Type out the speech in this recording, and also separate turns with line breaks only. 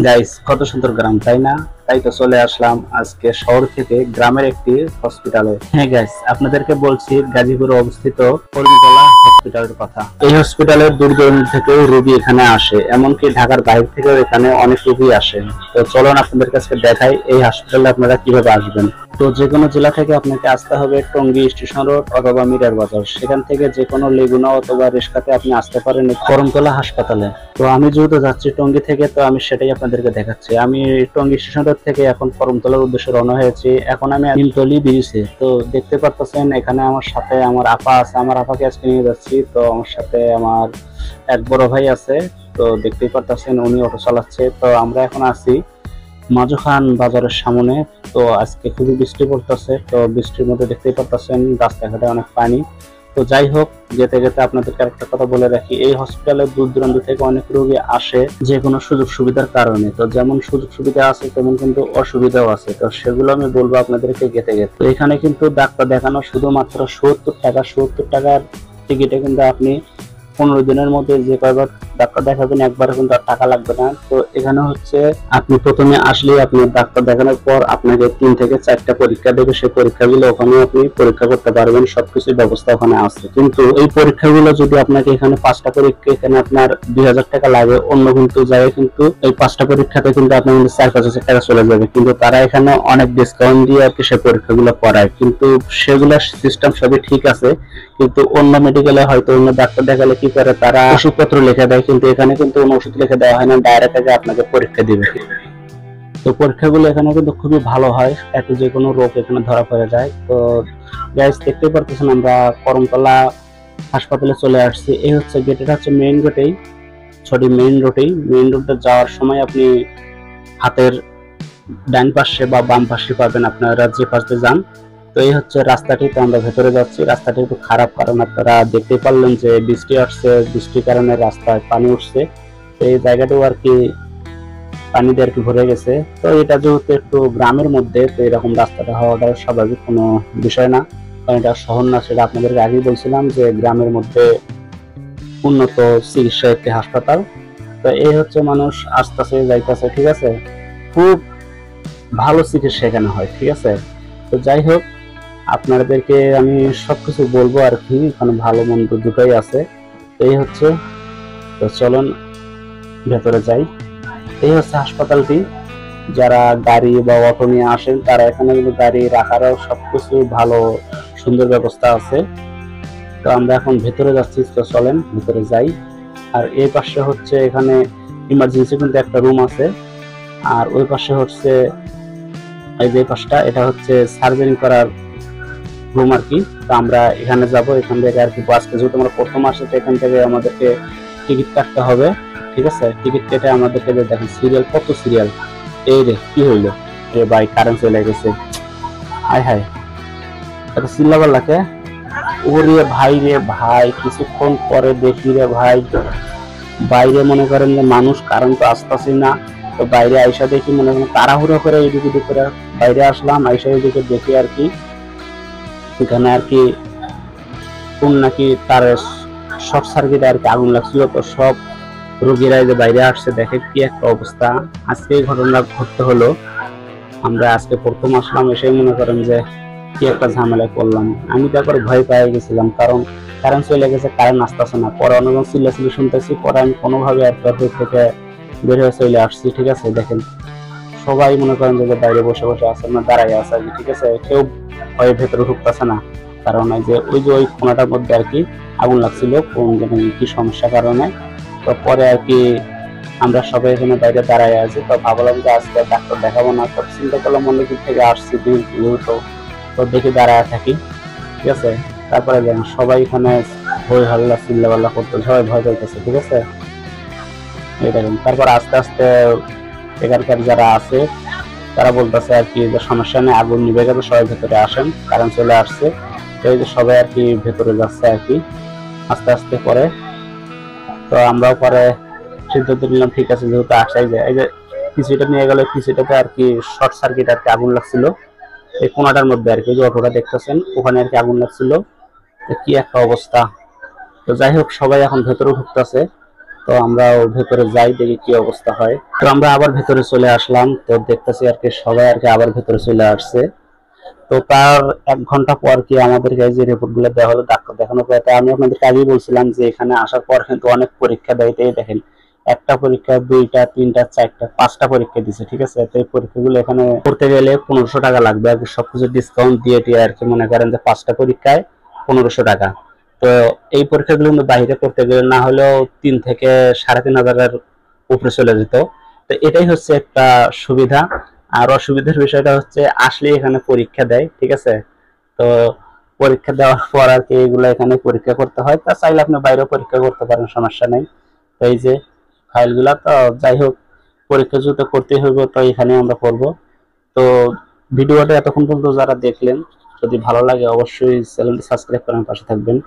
Guys, কত সুন্দর গ্রাম তাই না? তাই তো চলে আসলাম আজকে শহর থেকে গ্রামের একটি হসপিটালে। হ্যাঁ গাইস, আপনাদেরকে বলছি গাজীপুরে অবস্থিত কর্মীতলা হসপিটালের কথা। এই হসপিটালের দূর দূরান্ত থেকে রোগী এখানে আসে, এমনকি ঢাকার বাইরে থেকেও এখানে অনেক রোগী আসে। তো চলুন আপনাদের কাছে দেখাই এই হসপিটালে আপনারা কিভাবে আসবেন। তো যে কোনো জেলা থেকে আপনাকে আসতে হবে টঙ্গী স্টেশন রোড অথবা মিরার বাজার। সেখান থেকে যে কোনো লেগুনা অথবা রিক্সাতে আপনি আসতে পারেন করমতলা হাসপাতালে। তো আমি যেহেতু যাচ্ছি টঙ্গী থেকে, তো আমি সেটাই আপনাদেরকে দেখাচ্ছি। আমি টঙ্গী স্টেশন রোড থেকে এখন করমতলার উদ্দেশ্যে রওনা হয়েছি। এখন আমি নিমতলি ব্রিজে। তো দেখতে পাচ্ছেন এখানে আমার সাথে আমার আপা আছে, আমার আপাকে আজকে নিয়ে যাচ্ছি। তো আমার সাথে আমার এক বড় ভাই আছে। তো দেখতেই পাচ্ছেন উনি অটো চালাচ্ছে। তো আমরা এখন আছি মাজুখান বাজারের সামনে। তো আজকে খুবই বৃষ্টি পড়তেছে, তো বৃষ্টির মধ্যে দেখতেই পাচ্ছেন রাস্তাঘাটে অনেক পানি। তো যাই হোক, যেতে যেতে আপনাদেরকে একটা কথা বলে রাখি, এই হসপিটালে দূর দূরান্ত থেকে অনেক রোগী আসে যে কোনো সুযোগ সুবিধার কারণে। তো যেমন সুযোগ সুবিধা আছে তেমন কিন্তু অসুবিধাও আছে। তো সেগুলো আমি বলবো আপনাদেরকে গেতে গেতে। তো এখানে কিন্তু ডাক্তার দেখানো শুধুমাত্র 70 টাকা। 70 টাকার টিকিটে কিন্তু আপনি 15 দিনের মধ্যে যে কয়বার ডাক্তার দেখাবেন একবার কিন্তু আর টাকা লাগবে না। তো এখানে হচ্ছে আপনি প্রথমে আসলে আপনি ডাক্তার দেখানোর পর আপনাকে 3 থেকে 4টা পরীক্ষা দেবে। সেই পরীক্ষাগুলো ওখানে আপনি পরীক্ষা করতে পারবেন, সবকিছু ব্যবস্থা ওখানে আছে। কিন্তু এই পরীক্ষাগুলো যদি আপনাকে এখানে 5টা পরীক্ষা এখানে আপনার 2000 টাকা লাগে, অন্য কিন্তু জায়গায় কিন্তু এই 5টা পরীক্ষাতে কিন্তু আপনার 4-5 হাজার টাকা চলে যাবে। কিন্তু তারা এখানে অনেক ডিসকাউন্ট দিয়ে আর কি সেই পরীক্ষাগুলো করায়, কিন্তু সেগুলো সিস্টেম সবই ঠিক আছে। কিন্তু অন্য মেডিকেলে হয়তো অন্য ডাক্তার দেখালে কি করে, তারা ওষুধপত্র লিখে দেয়, কিন্তু এখানে কিন্তু কোনো ওষুধ লিখে দেওয়া হয় না, ডাইরেক্ট আগে আপনাকে পরীক্ষা দিবে। তো পরীক্ষাগুলো এখানে কিন্তু খুবই ভালো হয়, একটু যে কোনো রোগ এখানে ধরা পড়ে যায়। তো গাইস, দেখতেই পারতেছেন আমরা করমতলা হাসপাতালে চলে আসছি। এই হচ্ছে গেট, এটা হচ্ছে মেইন রোডেই, মেইন রোডে যাওয়ার সময় আপনি হাতের ডান পাশে বা বাম পাশে পাবেন, আপনারা যে পাশে যান। তো এই হচ্ছে রাস্তাটি। তো আমরা ভেতরে যাচ্ছি। রাস্তাটি একটু খারাপ, কারণ আপনারা দেখতে পারলেন যে বৃষ্টি আসছে, বৃষ্টির কারণে রাস্তায় পানি উঠছে। তো এই জায়গাটাও আর কি পানি দিয়ে আর কি ভরে গেছে। তো এটা যেহেতু একটু গ্রামের মধ্যে, তো এরকম রাস্তাটা হওয়াটা স্বাভাবিক কোনো বিষয় না, কারণ এটা শহর না। সেটা আপনাদেরকে আগেই বলছিলাম যে গ্রামের মধ্যে উন্নত চিকিৎসা একটি হাসপাতাল। তো এই হচ্ছে মানুষ আসতেছে যাইতেছে, ঠিক আছে। খুব ভালো চিকিৎসা এখানে হয়, ঠিক আছে। তো যাই হোক, আপনাদেরকে আমি সবকিছু বলবো আর কি, এখানে ভালো মন্দ দুটোই আছে। এই হচ্ছে, তো চলুন ভেতরে যাই। এই হচ্ছে হাসপাতালটি। যারা গাড়ি বা অটো নিয়ে আসেন তারা এখানে কিন্তু গাড়ি রাখারও সবকিছু ভালো সুন্দর ব্যবস্থা আছে। তো আমরা এখন ভেতরে যাচ্ছি, তো চলেন ভেতরে যাই। আর এই পাশে হচ্ছে এখানে ইমার্জেন্সি কিন্তু একটা রুম আছে, আর ওই পাশে হচ্ছে এই যে পাশটা, এটা হচ্ছে সার্জারি করার রুম আর কি। তো আমরা এখানে যাব, এখান থেকে আর কি আজকে যেহেতু আমরা প্রথম আসি, তো এখান থেকে আমাদেরকে টিকিট কাটতে হবে, ঠিক আছে। টিকিট কেটে আমাদেরকে দেখেন সিরিয়াল, কত সিরিয়াল। এই রে কি হইলো রে ভাই, কারেন্ট চলে গেছে। হায় হায়, এত চিল্লাবার লাগে। ওরে ভাই রে ভাই, কিছুক্ষণ পরে দেখি রে ভাই বাইরে মনে করেন যে মানুষ, কারণ তো আসতেছি না। তো বাইরে আইসা দেখি মনে করেন তাড়াহুড়ো করে এদিকে করে বাইরে আসলাম, আইসা এদিকে দেখি আর কি এখানে আর কি কোন নাকি তার শর্ট সার্কিটে আর কি আগুন লাগছিল। তো সব রোগীরা যে বাইরে আসছে, দেখে কি একটা অবস্থা। আজকে এই ঘটনা ঘটতে হলো, আমরা আজকে প্রথম আসলাম, এসে মনে করেন যে কি একটা ঝামেলায় পড়লাম। আমি তারপর ভয় পেয়ে গেছিলাম, কারণ কারেন্ট চলে গেছে, কারেন্ট আসতেছে না। পরে অনেকজন চিল্লাচিল্লি শুনতেছি, পরে আমি কোনোভাবে আর থেকে বের হয়ে চলে আসছি, ঠিক আছে। দেখেন সবাই মনে করেন যে বাইরে বসে বসে আছে, না দাঁড়াই আছে আর কি, ঠিক আছে। কেউ ভয়ে ভেতরে ঢুকতেছে না, কারণ ওই কোনাটার মধ্যে আর কি আগুন লাগছিল, কোন কি সমস্যার কারণে। তো পরে আর কি আমরা সবাই এখানে বাইরে দাঁড়াই আছি। তো ভাবলাম যে আজকে ডাক্তার দেখাবো না, তো চিন্তা করলাম অনেক দিক থেকে আসছি যেহেতু, তো দেখি দাঁড়ায় থাকি, ঠিক আছে। তারপরে দেখেন সবাই এখানে হই হাল্লা চিল্লাপাল্লা করতে, সবাই ভয় পাইতেছে, ঠিক আছে। এই দেখেন তারপর আস্তে আস্তে এখানকার যারা আছে তারা বলতেছে আর কি যে সমস্যা নেই, আগুন নিভে গেছে, সবাই ভেতরে আসেন, কারণ চলে আসছে। তো এই যে সবাই আর কি ভেতরে যাচ্ছে আর কি আস্তে আস্তে করে। তো আমরাও পরে সিদ্ধান্ত নিলাম, ঠিক আছে যেহেতু আসাই যায়। এই যে কিছুটা নিয়ে গেল, কিছুটাতে আর কি শর্ট সার্কিট আর কি আগুন লাগছিল, এই কোনাটার মধ্যে আর কি, যে অটোটা দেখতেছেন ওখানে আর কি আগুন লাগছিল। কি একটা অবস্থা। তো যাই হোক, সবাই এখন ভেতরে ঢুকতেছে। তো আমরা ভেতরে যাই, দেখি কি অবস্থা হয়। তো আমরা আবার ভেতরে চলে আসলাম, তো দেখতেছি আর কি সবাই আর কি আবার ভেতরে চলে আসছে। তো তার 1 ঘন্টা পর কি আমাদেরকে যে রিপোর্ট গুলো দেওয়া হলো, ডাক্তার দেখানোর পর, আমি আপনাদেরকে আগেই বলছিলাম যে এখানে আসার পর কিন্তু অনেক পরীক্ষা দেয়। এই দেখেন, একটা পরীক্ষা, দুইটা, তিনটা, চারটা, 5টা পরীক্ষা দিছে, ঠিক আছে। তো এই পরীক্ষাগুলো এখানে করতে গেলে 1500 টাকা লাগবে আর কি, সবকিছু ডিসকাউন্ট দিয়ে টিয়ে আর কি। মনে করেন যে 5টা পরীক্ষায় 1500 টাকা। তো এই পরীক্ষাগুলো কিন্তু বাইরে করতে গেলে না হলেও 3 থেকে 3500-এর উপরে চলে যেত। তো এটাই হচ্ছে একটা সুবিধা। আর অসুবিধার বিষয়টা হচ্ছে আসলে এখানে পরীক্ষা দেয়, ঠিক আছে। তো পরীক্ষা দেওয়ার পর আর কি এগুলো এখানে পরীক্ষা করতে হয়। তা চাইলে আপনি বাইরেও পরীক্ষা করতে পারেন, সমস্যা নেই। তো এই যে ফাইলগুলা, তো যাই হোক, পরীক্ষা যেহেতু করতে হইব, তো এখানে আমরা করব। তো ভিডিওটা এতক্ষণ পর্যন্ত যারা দেখলেন, যদি ভালো লাগে অবশ্যই চ্যানেলটি সাবস্ক্রাইব করেন, পাশে থাকবেন।